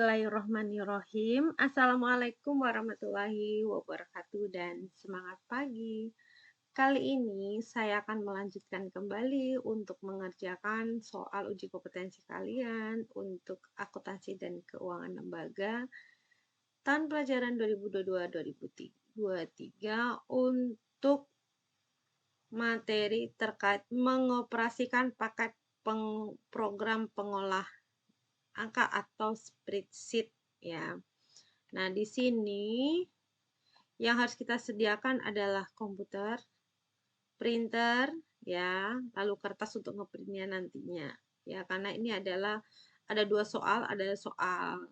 Bismillahirrohmanirrohim. Assalamualaikum warahmatullahi wabarakatuh dan semangat pagi. Kali ini saya akan melanjutkan kembali untuk mengerjakan soal uji kompetensi kalian untuk akuntansi dan keuangan lembaga tahun pelajaran 2022-2023 untuk materi terkait mengoperasikan paket program pengolah angka atau spreadsheet ya. Nah, di sini yang harus kita sediakan adalah komputer, printer ya, lalu kertas untuk ngeprintnya nantinya. Ya, karena ini adalah ada dua soal, ada soal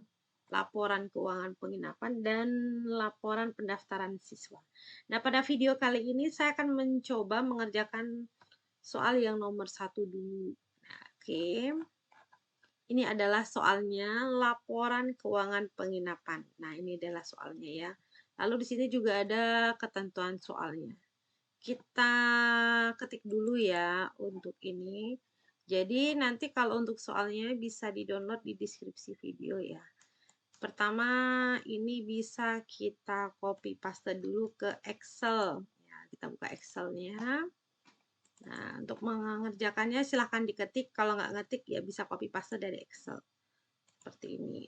laporan keuangan penginapan dan laporan pendaftaran siswa. Nah, pada video kali ini saya akan mencoba mengerjakan soal yang nomor 1 dulu. Nah, oke. Ini adalah soalnya laporan keuangan penginapan. Nah, ini adalah soalnya ya. Lalu di sini juga ada ketentuan soalnya. Kita ketik dulu ya untuk ini. Jadi nanti kalau untuk soalnya bisa di-download di deskripsi video ya. Pertama ini bisa kita copy paste dulu ke Excel. Ya, kita buka Excelnya. Nah, untuk mengerjakannya silahkan diketik. Kalau nggak ngetik ya bisa copy paste dari Excel. Seperti ini.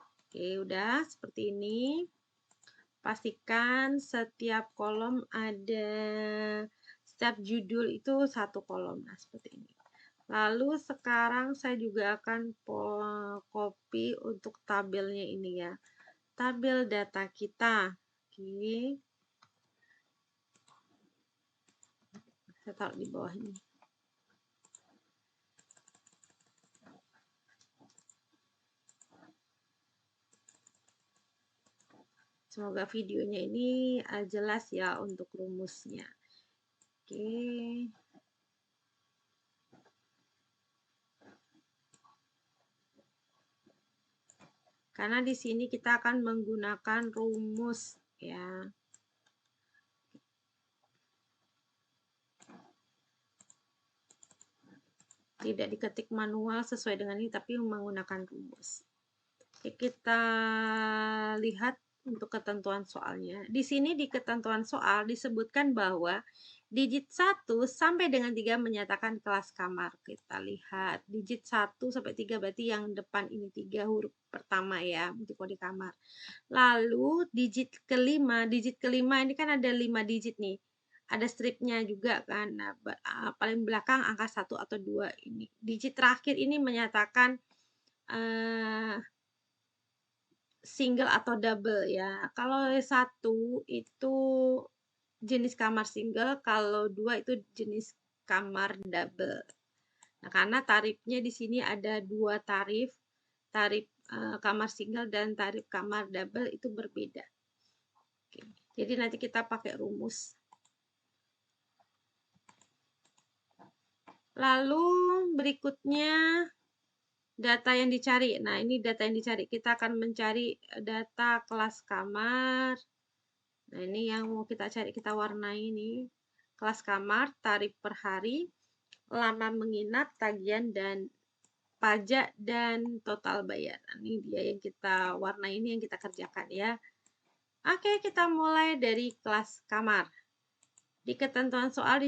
Oke, udah seperti ini. Pastikan setiap kolom ada, setiap judul itu satu kolom. Nah, seperti ini. Lalu sekarang saya juga akan copy untuk tabelnya ini ya. Tabel data kita. Oke. Saya taruh di bawah ini. Semoga videonya ini jelas ya untuk rumusnya. Oke. Karena di sini kita akan menggunakan rumus ya. Tidak diketik manual sesuai dengan ini, tapi menggunakan rumus. Oke, kita lihat untuk ketentuan soalnya. Di sini di ketentuan soal disebutkan bahwa digit 1 sampai dengan 3 menyatakan kelas kamar. Kita lihat digit 1 sampai 3 berarti yang depan ini 3 huruf pertama ya untuk kode kamar. Lalu digit kelima ini kan ada 5 digit nih. Ada stripnya juga kan. Nah, paling belakang angka 1 atau 2 ini. Digit terakhir ini menyatakan single atau double ya. Kalau 1 itu jenis kamar single, kalau 2 itu jenis kamar double. Nah, karena tarifnya di sini ada 2 tarif. Tarif kamar single dan tarif kamar double itu berbeda. Oke. Jadi nanti kita pakai rumus. Lalu berikutnya data yang dicari. Nah, ini data yang dicari. Kita akan mencari data kelas kamar. Nah, ini yang mau kita cari, kita warnai ini. Kelas kamar, tarif per hari, lama menginap, tagihan, dan pajak, dan total bayar. Nah, ini dia yang kita warnai, ini yang kita kerjakan ya. Oke, kita mulai dari kelas kamar. Di ketentuan soal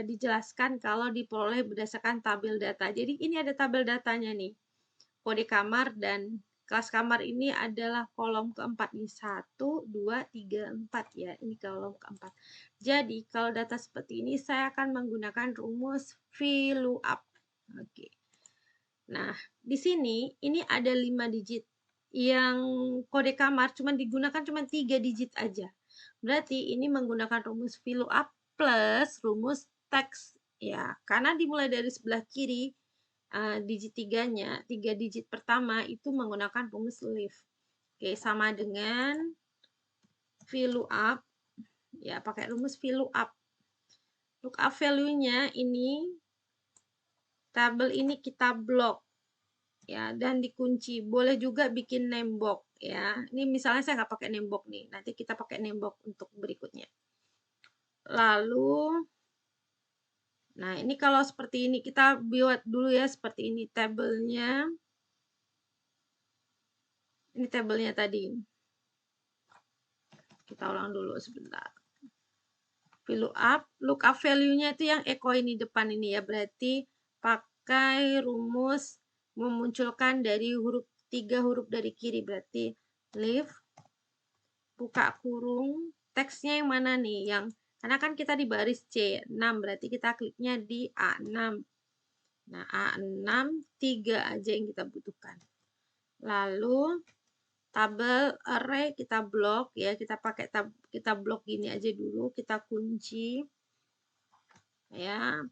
dijelaskan kalau diperoleh berdasarkan tabel data. Jadi ini ada tabel datanya nih. Kode kamar dan kelas kamar ini adalah kolom keempat nih. 1, 2, 3, 4 ya. Ini kolom keempat. Jadi kalau data seperti ini saya akan menggunakan rumus VLOOKUP. Oke. Nah, di sini ini ada 5 digit. Yang kode kamar digunakan cuma 3 digit aja. Berarti ini menggunakan rumus VLOOKUP plus rumus teks ya. Karena dimulai dari sebelah kiri digit 3-nya, 3 digit pertama itu menggunakan rumus leave. Oke, sama dengan VLOOKUP ya, pakai rumus VLOOKUP. Lookup value-nya ini tabel ini kita blok ya dan dikunci. Boleh juga bikin name box ya. Ini misalnya saya nggak pakai name box nih. Nanti kita pakai name box untuk berikutnya. Lalu nah, ini kalau seperti ini kita buat dulu ya seperti ini tabelnya. Ini tabelnya tadi. Kita ulang dulu sebentar. Lookup value-nya itu yang echo ini depan ini ya. Berarti pakai rumus memunculkan dari 3 huruf dari kiri. Berarti leave, buka kurung, teksnya yang mana nih? Karena kan kita di baris C6, berarti kita kliknya di A6. Nah, A6, 3 aja yang kita butuhkan. Lalu tabel array kita blok ya, kita blok gini aja dulu, kita kunci ya,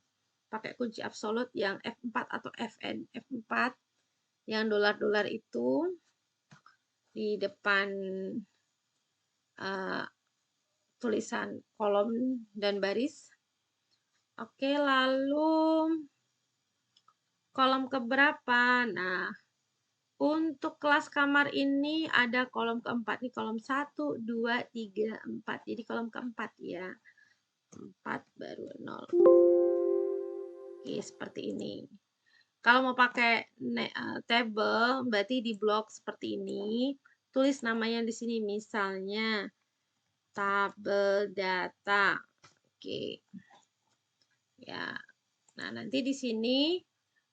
pakai kunci absolut yang F4 atau FN. F4 yang dolar-dolar itu di depan tulisan kolom dan baris. Oke, lalu kolom keberapa? Nah, untuk kelas kamar ini ada kolom keempat. Nih kolom 1, 2, 3, 4. Jadi kolom keempat ya. 4 baru 0. Oke, seperti ini. Kalau mau pakai table, berarti di blok seperti ini. Tulis namanya di sini, misalnya tabel data. Oke. Ya. Nah, nanti di sini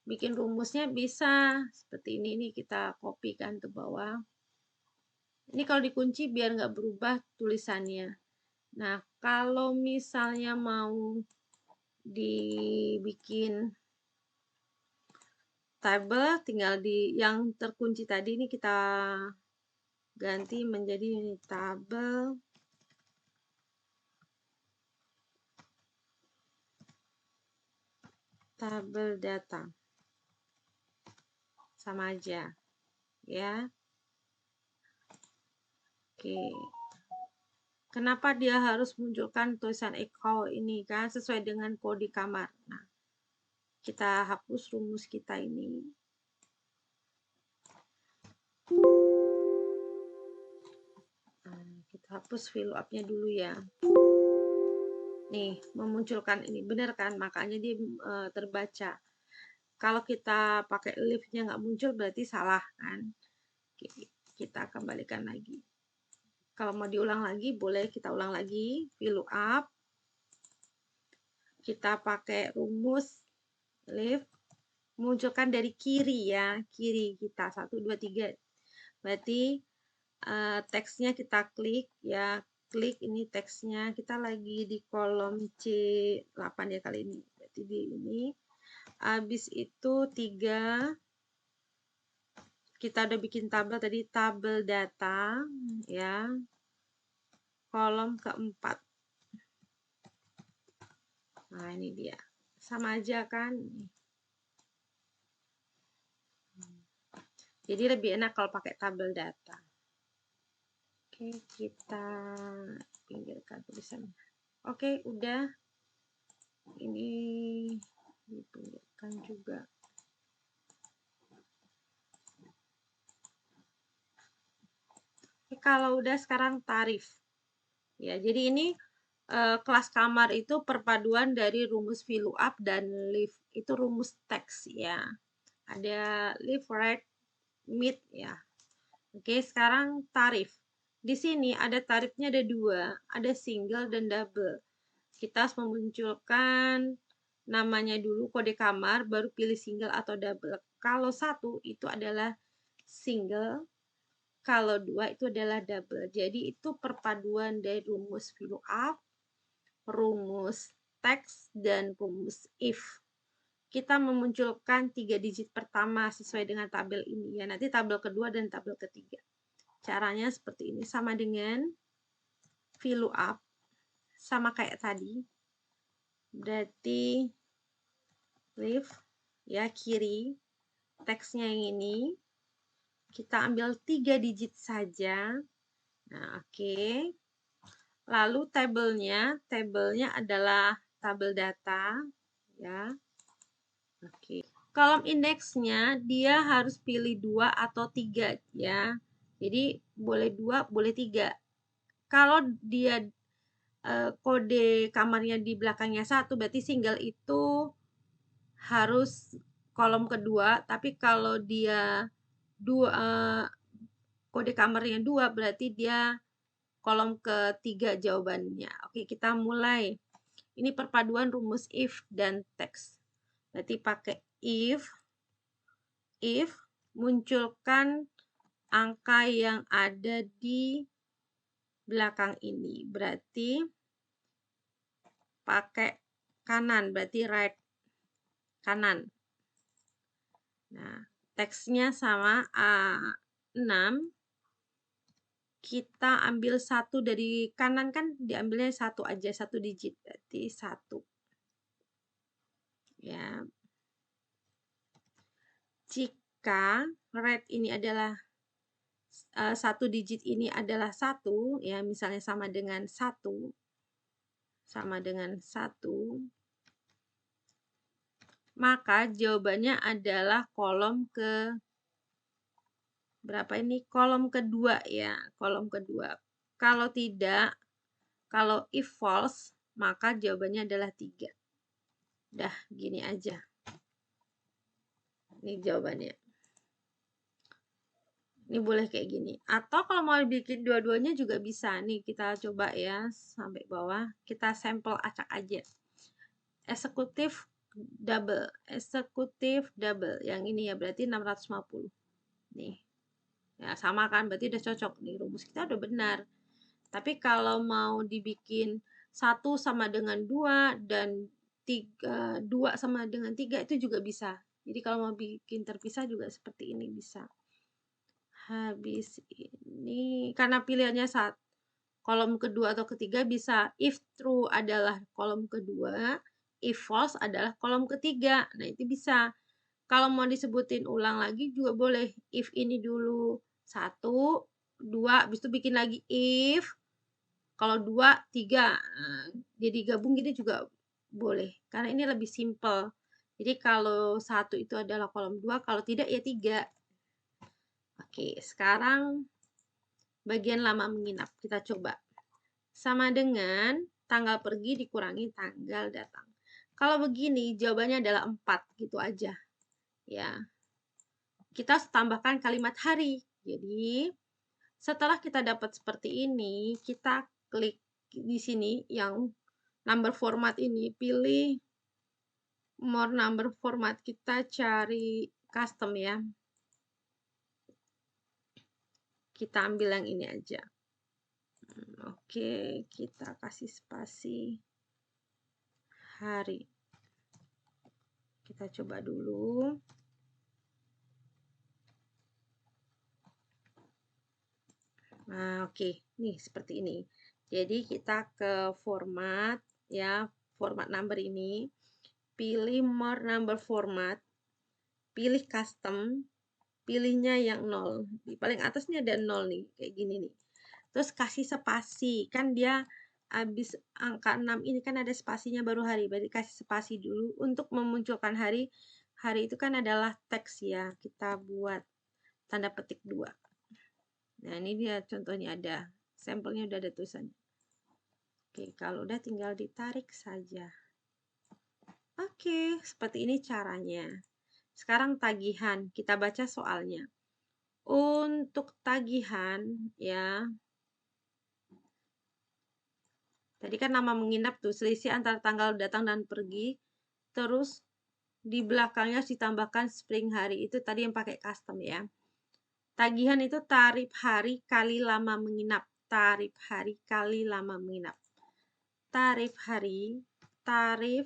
bikin rumusnya bisa seperti ini. Ini kita kopikan ke bawah. Ini kalau dikunci biar nggak berubah tulisannya. Nah, kalau misalnya mau dibikin tabel, tinggal di yang terkunci tadi ini kita ganti menjadi tabel data. Sama aja ya. Oke. Kenapa dia harus munculkan tulisan echo ini kan sesuai dengan kode kamar. Nah, kita hapus rumus kita ini. Nah, kita hapus VLOOKUP-nya dulu ya. Nih, memunculkan ini benar kan? Makanya dia terbaca. Kalau kita pakai leave-nya nggak muncul berarti salah kan? Kita kembalikan lagi. Kalau mau diulang lagi, boleh kita ulang lagi. VLOOKUP. Kita pakai rumus leave. Munculkan dari kiri ya. Kiri kita. 1, 2, 3. Berarti teksnya kita klik ya. Klik ini teksnya. Kita lagi di kolom C8 ya kali ini. Berarti di ini. Habis itu 3. Kita udah bikin tabel tadi, tabel data ya, kolom keempat. Nah, ini dia. Sama aja kan? Jadi lebih enak kalau pakai tabel data. Oke, kita pinggirkan tulisannya. Oke, udah. Ini dipinggirkan juga. Kalau udah sekarang tarif. Ya, jadi ini kelas kamar itu perpaduan dari rumus VLOOKUP dan leave. Itu rumus teks ya. Ada leave, right, mid ya. Oke, sekarang tarif. Di sini ada tarifnya ada 2, ada single dan double. Kita harus memunculkan namanya dulu kode kamar, baru pilih single atau double. Kalau 1 itu adalah single, kalau 2 itu adalah double. Jadi itu perpaduan dari rumus VLOOKUP, rumus teks, dan rumus if. Kita memunculkan 3 digit pertama sesuai dengan tabel ini ya. Nanti tabel kedua dan tabel ketiga. Caranya seperti ini, sama dengan VLOOKUP, sama kayak tadi. Berarti leave ya, kiri, teksnya yang ini. Kita ambil 3 digit saja. Nah, oke. Lalu tabelnya adalah tabel data ya. Oke. Kolom indeksnya dia harus pilih 2 atau 3 ya. Jadi boleh 2, boleh 3. Kalau dia kode kamarnya di belakangnya 1, berarti single itu harus kolom kedua. Tapi kalau dia kode kamarnya 2, berarti dia kolom ketiga jawabannya. Oke, kita mulai. Ini perpaduan rumus if dan text. Berarti pakai if munculkan angka yang ada di belakang ini. Berarti pakai kanan, berarti right, kanan. Nah, teksnya sama A6. Kita ambil satu dari kanan, kan diambilnya satu aja, satu digit, berarti 1. Ya. Jika right ini adalah satu digit ini adalah 1, ya misalnya sama dengan 1, maka jawabannya adalah kolom ke berapa ini? Kolom kedua ya, kolom kedua. Kalau tidak, kalau if false, maka jawabannya adalah 3. Dah, gini aja. Ini jawabannya. Ini boleh kayak gini. Atau kalau mau bikin dua-duanya juga bisa. Nih, kita coba ya sampai bawah. Kita sampel acak aja. Eksekutif double. Yang ini ya berarti 650. Nih. Ya, sama kan? Berarti udah cocok. Nih, rumus kita udah benar. Tapi kalau mau dibikin 1 sama dengan 2 dan 2 sama dengan 3 itu juga bisa. Jadi kalau mau bikin terpisah juga seperti ini bisa. Habis ini karena pilihannya saat kolom kedua atau ketiga bisa if true adalah kolom kedua, if false adalah kolom ketiga. Nah, itu bisa. Kalau mau disebutin ulang lagi juga boleh. If ini dulu 1, 2, habis itu bikin lagi if. Kalau 2, 3. Nah, jadi gabung gitu juga boleh. Karena ini lebih simple. Jadi kalau 1 itu adalah kolom 2, kalau tidak ya 3. Oke, sekarang bagian lama menginap. Kita coba. Sama dengan tanggal pergi dikurangi tanggal datang. Kalau begini, jawabannya adalah 4. Gitu aja. Ya. Kita harus tambahkan kalimat hari. Jadi, setelah kita dapat seperti ini, kita klik di sini yang number format ini. Pilih more number format. Kita cari custom ya. Kita ambil yang ini aja. Oke, kita kasih spasi hari. Kita coba dulu. Nah, oke. Nih, seperti ini. Jadi, kita ke format, ya. Format number ini. Pilih more number format. Pilih custom. Pilihnya yang 0. Di paling atas nih ada 0 nih. Kayak gini nih. Terus kasih spasi. Kan dia habis angka 6 ini kan ada spasinya baru hari. Berarti kasih spasi dulu untuk memunculkan hari. Hari itu kan adalah teks ya. Kita buat tanda petik 2. Nah, ini dia contohnya ada. Sampelnya udah ada tulisannya. Oke, kalau udah tinggal ditarik saja. Oke, seperti ini caranya. Sekarang tagihan. Kita baca soalnya. Untuk tagihan ya. Tadi kan nama menginap tuh, selisih antara tanggal datang dan pergi. Terus di belakangnya harus ditambahkan spring hari. Itu tadi yang pakai custom ya. Tagihan itu tarif hari kali lama menginap. Tarif hari kali lama menginap. Tarif hari kali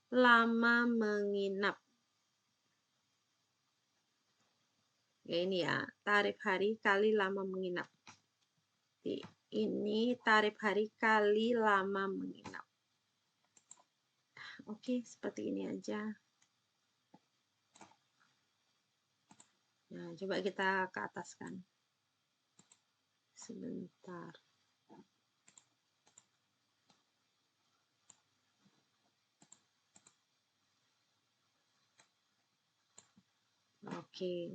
lama menginap. Ya, ini ya, tarif hari kali lama menginap. Ini tarif hari kali lama menginap. Oke, seperti ini aja. Nah, coba kita ke atas kan. Sebentar. Oke.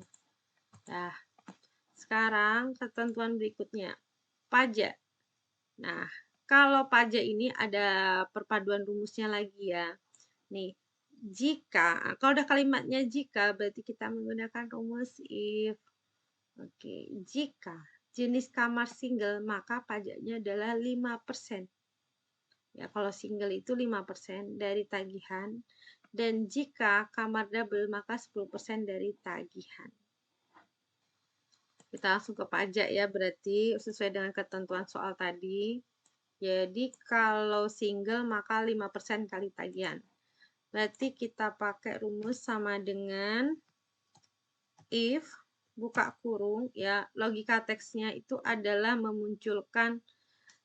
Nah, sekarang ketentuan berikutnya. Pajak. Nah, kalau pajak ini ada perpaduan rumusnya lagi ya. Nih, jika, kalau udah kalimatnya jika, berarti kita menggunakan rumus if Oke, jika jenis kamar single maka pajaknya adalah 5%. Ya, kalau single itu 5% dari tagihan, dan jika kamar double maka 10% dari tagihan. Kita langsung ke pajak ya, berarti sesuai dengan ketentuan soal tadi. Jadi kalau single maka 5% kali tagihan. Berarti kita pakai rumus sama dengan if, buka kurung, ya logika teksnya itu adalah memunculkan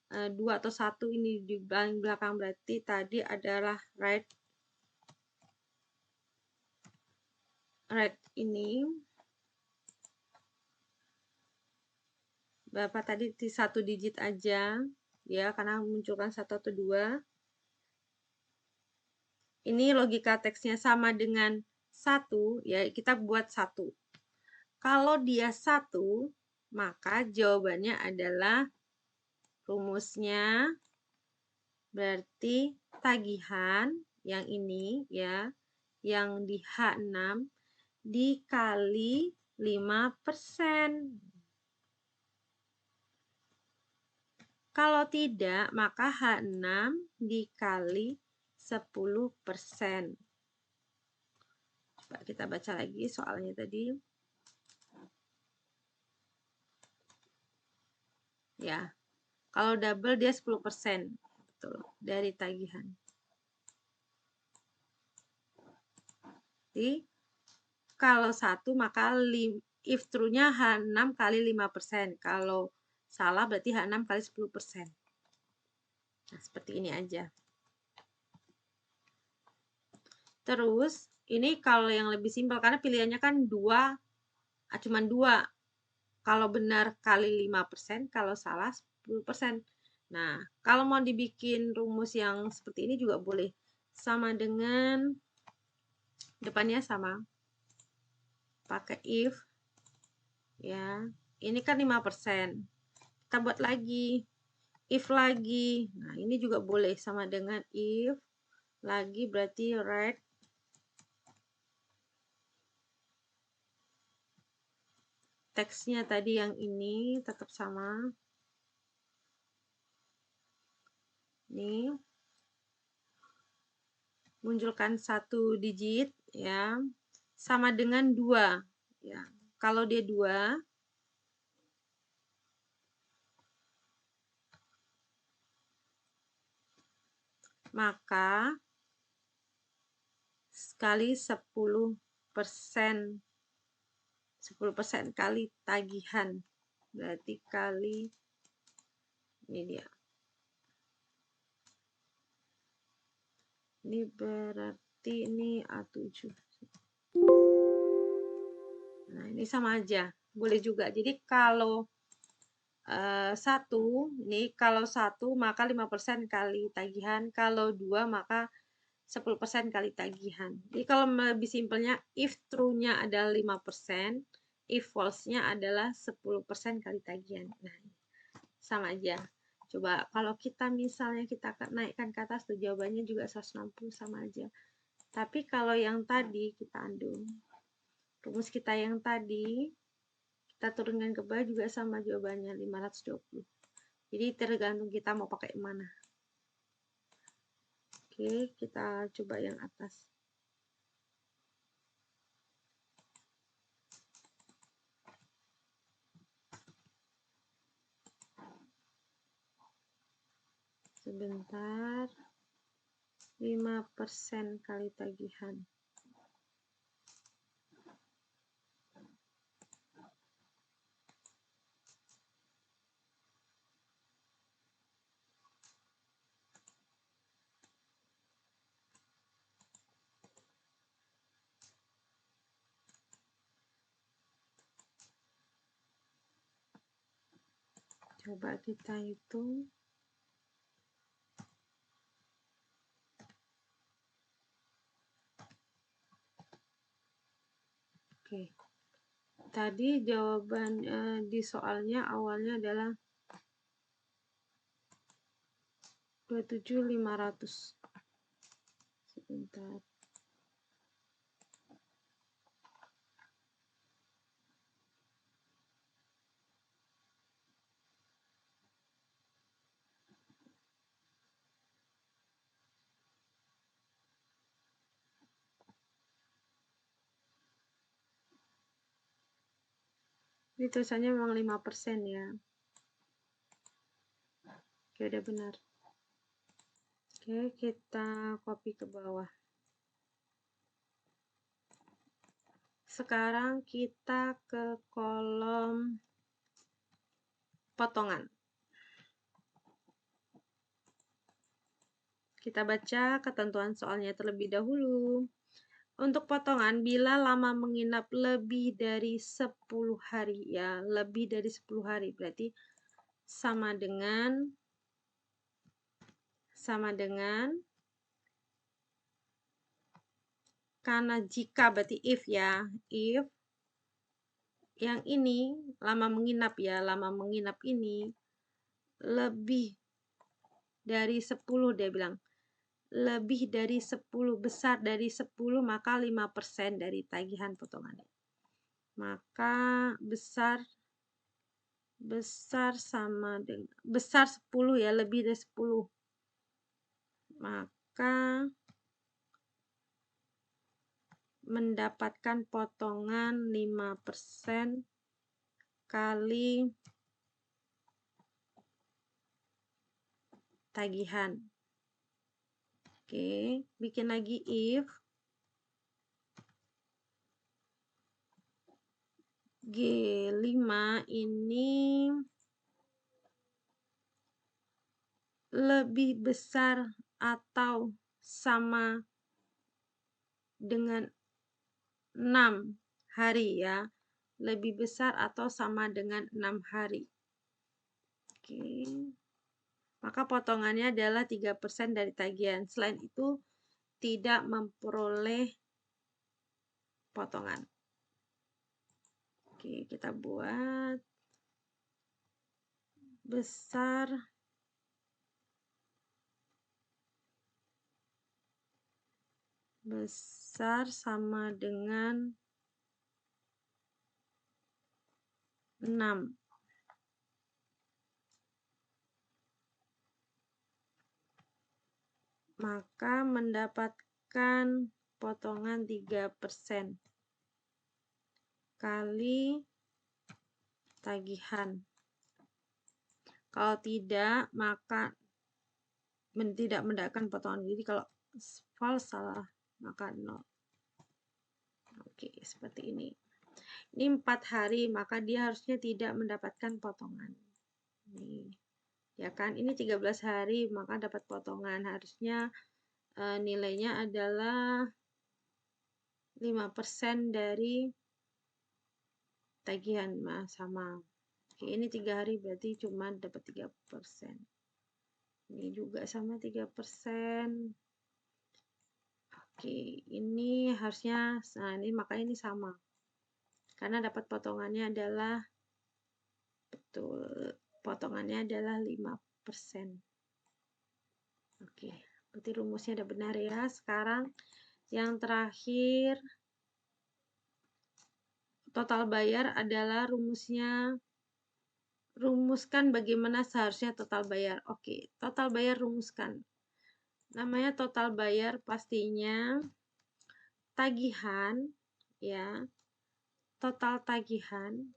2 atau 1 ini di belakang, berarti tadi adalah right ini Bapak tadi di 1 digit aja ya, karena memunculkan 1 atau 2. Ini logika teksnya sama dengan 1 ya, kita buat 1. Kalau dia 1 maka jawabannya adalah rumusnya berarti tagihan yang ini ya, yang di H6 dikali 5%. Kalau tidak, maka H6 dikali 10%. Coba kita baca lagi soalnya tadi. Ya, kalau double dia 10%. Betul, dari tagihan. Jadi, kalau 1 maka if true-nya H6 kali 5%. Kalau salah berarti H6 kali 10%. Nah, seperti ini aja. Terus, ini kalau yang lebih simpel, karena pilihannya kan 2, cuma 2. Kalau benar kali 5%, kalau salah 10%. Nah, kalau mau dibikin rumus yang seperti ini juga boleh. Sama dengan depannya sama. Pakai if. Ya, ini kan 5%. Kita buat lagi. If lagi. Nah, ini juga boleh sama dengan if lagi berarti right. Teksnya tadi yang ini tetap sama. Nih. Munculkan 1 digit ya. Sama dengan 2 ya. Kalau dia 2 maka sekali 10%. 10% kali tagihan. Berarti kali ini dia. Ini berarti ini A7. Nah, ini sama aja. Boleh juga. Jadi kalau 1, ini kalau 1 maka 5% kali tagihan. Kalau 2 maka 10% kali tagihan. Jadi kalau lebih simpelnya, if true-nya adalah 5%, if false-nya adalah 10% kali tagihan. Nah, sama aja. Coba kalau kita misalnya kita naikkan ke atas, tuh jawabannya juga 160 sama aja. Tapi kalau yang tadi kita andung, rumus kita yang tadi, kita turunkan ke bawah juga sama jawabannya 520. Jadi tergantung kita mau pakai mana. Oke, kita coba yang atas. Sebentar. 5% kali tagihan. Coba kita hitung. Oke. Tadi jawaban di soalnya awalnya adalah 27.500. Sebentar. Ini tulisannya memang 5% ya. Oke, udah benar. Oke, kita copy ke bawah. Sekarang kita ke kolom potongan. Kita baca ketentuan soalnya terlebih dahulu. Untuk potongan, bila lama menginap lebih dari 10 hari, ya, lebih dari 10 hari, berarti sama dengan karena jika berarti if ya, if yang ini lama menginap ya, lama menginap ini lebih dari 10, dia bilang lebih dari 10, besar dari 10, maka 5% dari tagihan potongannya. Maka besar sama dengan besar 10 ya, lebih dari 10. Maka mendapatkan potongan 5% kali tagihan. Oke, bikin lagi if G5 ini lebih besar atau sama dengan 6 hari ya. Lebih besar atau sama dengan 6 hari. Oke. Maka potongannya adalah 3% dari tagihan. Selain itu, tidak memperoleh potongan. Oke, kita buat besar sama dengan 6. Maka mendapatkan potongan 3% kali tagihan. Kalau tidak, maka tidak mendapatkan potongan. Jadi kalau false salah, maka 0. Oke, seperti ini. Ini 4 hari, maka dia harusnya tidak mendapatkan potongan. Nih, ya kan? Ini 13 hari, maka dapat potongan. Harusnya nilainya adalah 5% dari tagihan sama. Oke, ini 3 hari berarti cuma dapat 3%. Ini juga sama 3%. Oke, ini harusnya, nah ini makanya ini sama. Karena dapat potongannya adalah, betul, potongannya adalah 5%. Oke, berarti rumusnya udah benar ya. Sekarang yang terakhir, total bayar adalah rumusnya. Rumuskan bagaimana seharusnya total bayar. Oke, total bayar rumuskan. Namanya total bayar pastinya tagihan ya. Total tagihan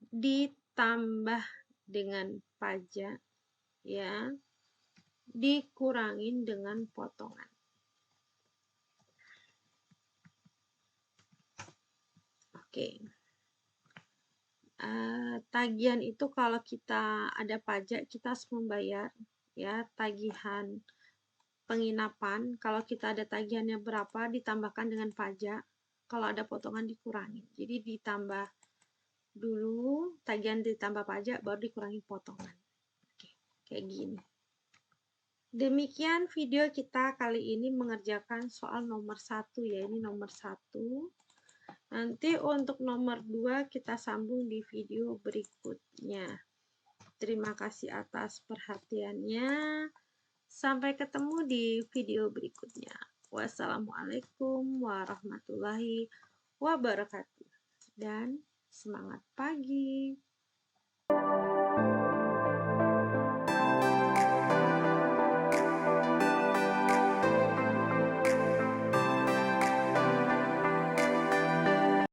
ditambah dengan pajak ya, dikurangin dengan potongan. Oke. Tagihan itu kalau kita ada pajak kita harus membayar ya. Tagihan penginapan kalau kita ada tagihannya berapa ditambahkan dengan pajak, kalau ada potongan dikurangi. Jadi ditambah dulu tagihan ditambah pajak baru dikurangi potongan. Oke, kayak gini. Demikian video kita kali ini mengerjakan soal nomor 1 ya. Ini nomor 1. Nanti untuk nomor 2 kita sambung di video berikutnya. Terima kasih atas perhatiannya. Sampai ketemu di video berikutnya. Wassalamualaikum warahmatullahi wabarakatuh. Dan semangat pagi.